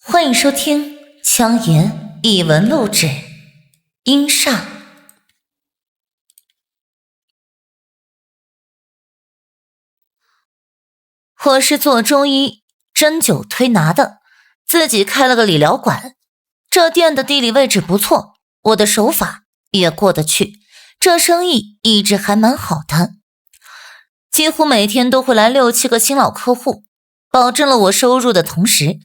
欢迎收听枪言异闻录制阴煞。我是做中医针灸推拿的，自己开了个理疗馆。这店的地理位置不错，我的手法也过得去，这生意一直还蛮好的。几乎每天都会来6、7个新老客户，保证了我收入的同时，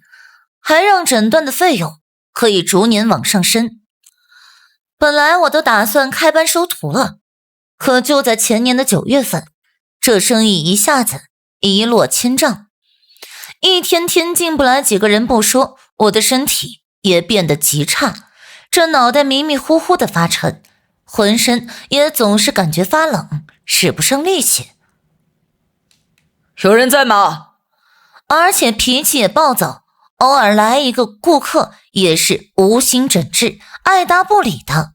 还让诊断的费用可以逐年往上升。本来我都打算开班收徒了，可就在前年的9月份，这生意一下子一落千丈。一天天进不来几个人不说，我的身体也变得极差，这脑袋迷迷糊糊的发沉，浑身也总是感觉发冷，使不上力气。有人在吗？而且脾气也暴躁，偶尔来一个顾客也是无心诊治，爱答不理的。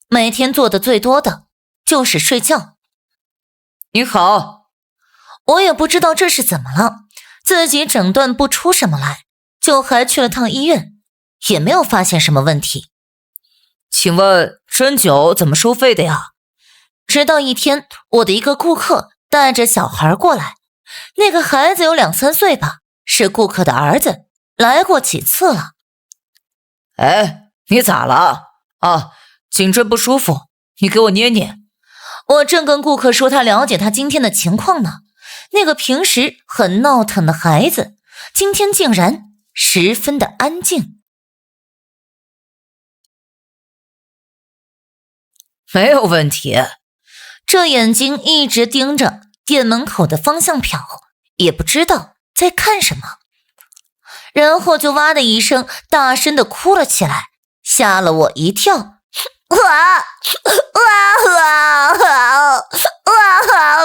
每天做的最多的就是睡觉。你好。我也不知道这是怎么了，自己诊断不出什么来，就还去了趟医院，也没有发现什么问题。请问针灸怎么收费的呀？直到一天，我的一个顾客带着小孩过来，那个孩子有2、3岁吧，是顾客的儿子，来过几次了。哎，你咋了？啊，颈椎不舒服，你给我捏捏。我正跟顾客说他了解他今天的情况呢，那个平时很闹腾的孩子，今天竟然十分的安静。没有问题。这眼睛一直盯着店门口的方向瞟，也不知道在看什么，然后就哇的一声大声的哭了起来，吓了我一跳。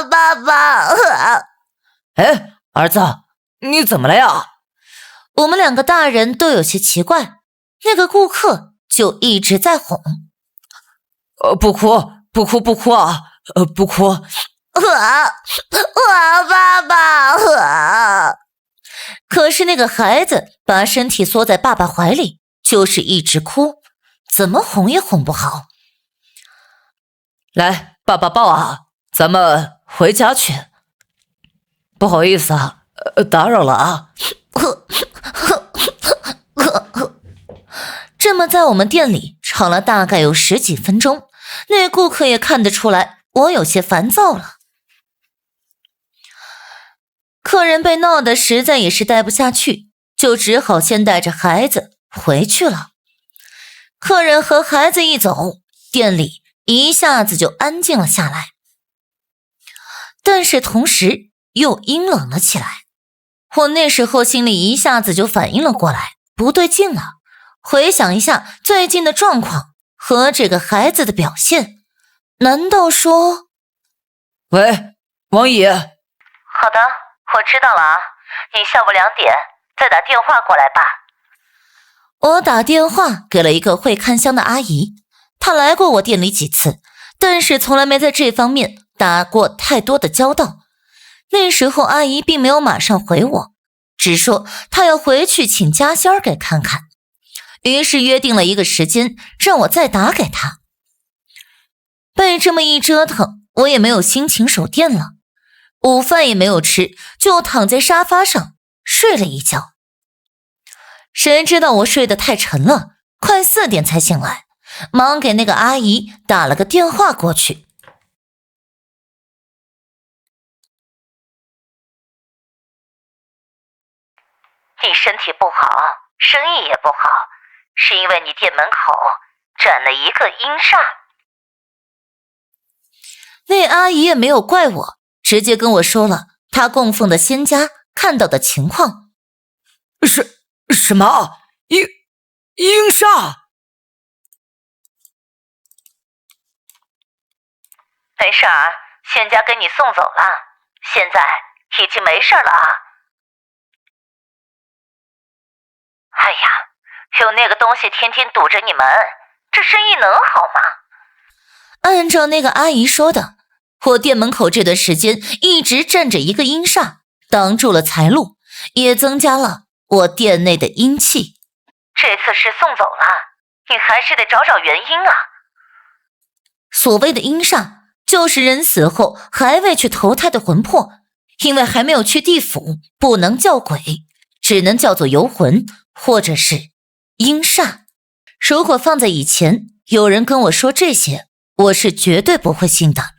爸爸！哎，儿子，你怎么了呀？我们2个大人都有些奇怪，那个顾客就一直在哄。不哭，不哭，不哭啊！不哭。爸爸！可是那个孩子把身体缩在爸爸怀里，就是一直哭，怎么哄也哄不好。来，爸爸抱啊，咱们回家去。不好意思啊，打扰了啊。这么在我们店里吵了大概有10几分钟，那顾客也看得出来我有些烦躁了。客人被闹得实在也是待不下去，就只好先带着孩子回去了。客人和孩子一走，店里一下子就安静了下来，但是同时又阴冷了起来。我那时候心里一下子就反应了过来，不对劲了，回想一下最近的状况和这个孩子的表现，难道说……喂，王姨。好的，我知道了啊，你下午2点再打电话过来吧。我打电话给了一个会看香的阿姨，她来过我店里几次，但是从来没在这方面打过太多的交道。那时候阿姨并没有马上回我，只说她要回去请家仙儿给看看，于是约定了一个时间让我再打给她。被这么一折腾，我也没有心情守店了，午饭也没有吃，就躺在沙发上睡了一觉。谁知道我睡得太沉了，快4点才醒来，忙给那个阿姨打了个电话过去。你身体不好，生意也不好，是因为你店门口站了一个阴煞。那阿姨也没有怪我，直接跟我说了她供奉的仙家看到的情况。什么？阴煞？没事儿，仙家给你送走了，现在已经没事了啊。哎呀，有那个东西天天堵着你们，这生意能好吗？按照那个阿姨说的，我店门口这段时间一直站着一个阴煞，挡住了财路，也增加了我店内的阴气。这次是送走了，你还是得找找原因啊。所谓的阴煞，就是人死后还未去投胎的魂魄，因为还没有去地府，不能叫鬼，只能叫做游魂，或者是阴煞。如果放在以前，有人跟我说这些，我是绝对不会信的。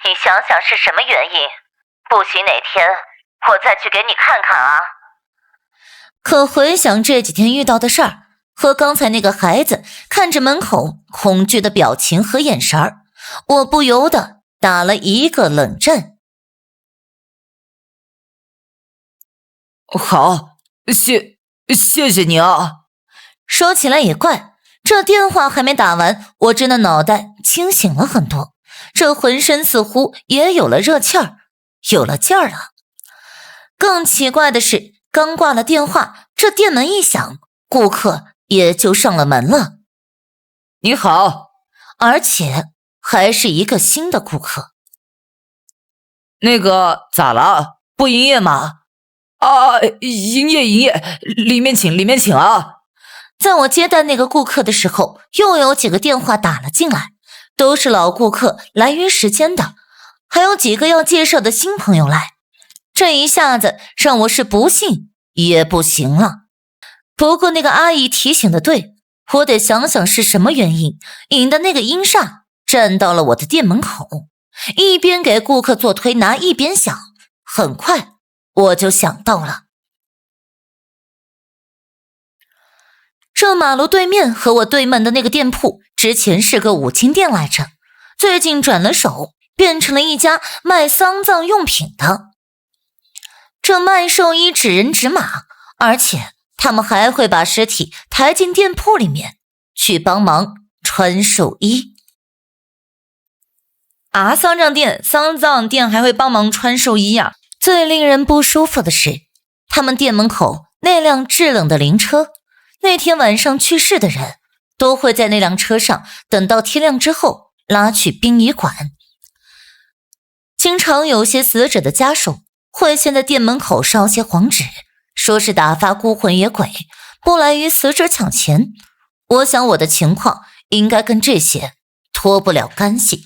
你想想是什么原因？不行，哪天我再去给你看看啊。可回想这几天遇到的事儿，和刚才那个孩子看着门口恐惧的表情和眼神儿，我不由得打了一个冷战。好，谢谢你啊。说起来也怪，这电话还没打完，我真的脑袋清醒了很多，这浑身似乎也有了热气儿，有了劲儿了。更奇怪的是，刚挂了电话，这店门一响，顾客也就上了门了。你好，而且还是一个新的顾客。那个咋了？不营业吗？啊，营业，里面请啊。在我接待那个顾客的时候，又有几个电话打了进来，都是老顾客来约时间的，还有几个要介绍的新朋友来。这一下子让我是不信也不行了。不过那个阿姨提醒的对，我得想想是什么原因引得那个阴煞站到了我的店门口，一边给顾客做推拿一边想。很快我就想到了，这马路对面和我对门的那个店铺之前是个五金店来着，最近转了手，变成了一家卖丧葬用品的。这卖寿衣指人指马，而且他们还会把尸体抬进店铺里面去帮忙穿寿衣。啊，丧葬店还会帮忙穿寿衣啊！最令人不舒服的是，他们店门口那辆制冷的灵车，那天晚上去世的人都会在那辆车上等到天亮之后拉去殡仪馆。经常有些死者的家属会先在店门口烧些黄纸，说是打发孤魂野鬼不来与死者抢钱。我想我的情况应该跟这些脱不了干系。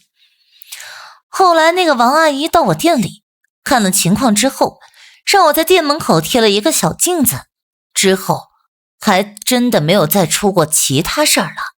后来那个王阿姨到我店里看了情况之后，让我在店门口贴了一个小镜子，之后还真的没有再出过其他事儿了。